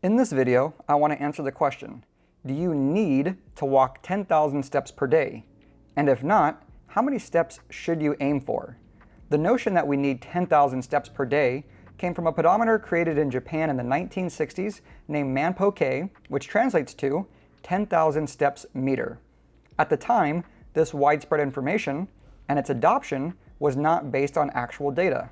In this video, I want to answer the question, do you need to walk 10,000 steps per day? And if not, how many steps should you aim for? The notion that we need 10,000 steps per day came from a pedometer created in Japan in the 1960s named Manpo-K, which translates to 10,000 steps meter. At the time, this widespread information and its adoption was not based on actual data.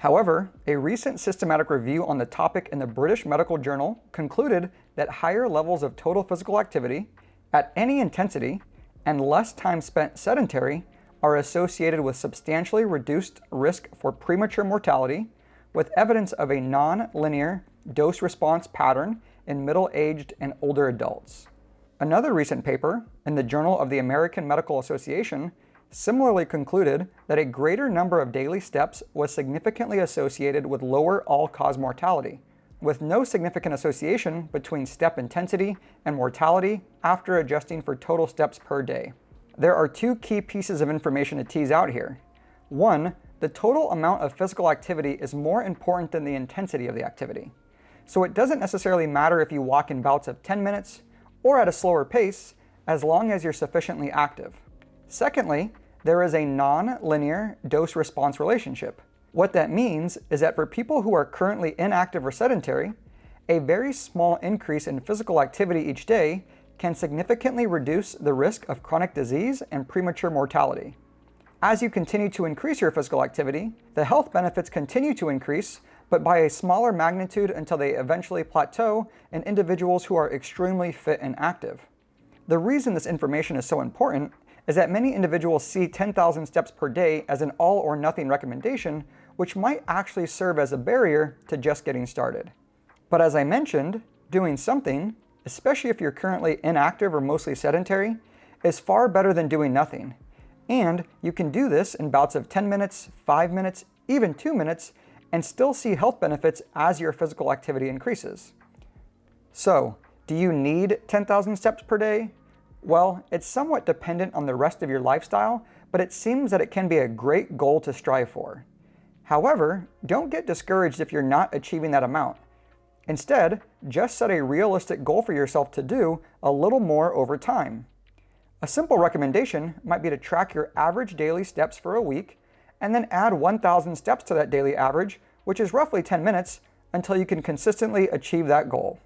However, a recent systematic review on the topic in the British Medical Journal concluded that higher levels of total physical activity at any intensity and less time spent sedentary are associated with substantially reduced risk for premature mortality, with evidence of a non-linear dose-response pattern in middle-aged and older adults. Another recent paper in the Journal of the American Medical Association similarly concluded that a greater number of daily steps was significantly associated with lower all-cause mortality, with no significant association between step intensity and mortality after adjusting for total steps per day. There are two key pieces of information to tease out here. One, the total amount of physical activity is more important than the intensity of the activity. So it doesn't necessarily matter if you walk in bouts of 10 minutes or at a slower pace, as long as you're sufficiently active. Secondly, there is a non-linear dose-response relationship. What that means is that for people who are currently inactive or sedentary, a very small increase in physical activity each day can significantly reduce the risk of chronic disease and premature mortality. As you continue to increase your physical activity, the health benefits continue to increase, but by a smaller magnitude until they eventually plateau in individuals who are extremely fit and active. The reason this information is so important is that many individuals see 10,000 steps per day as an all or nothing recommendation, which might actually serve as a barrier to just getting started. But as I mentioned, doing something, especially if you're currently inactive or mostly sedentary, is far better than doing nothing. And you can do this in bouts of 10 minutes, 5 minutes, even 2 minutes, and still see health benefits as your physical activity increases. So, do you need 10,000 steps per day? Well, it's somewhat dependent on the rest of your lifestyle, but it seems that it can be a great goal to strive for. However, don't get discouraged if you're not achieving that amount. Instead, just set a realistic goal for yourself to do a little more over time. A simple recommendation might be to track your average daily steps for a week, and then add 1,000 steps to that daily average, which is roughly 10 minutes, until you can consistently achieve that goal.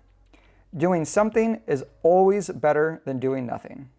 Doing something is always better than doing nothing.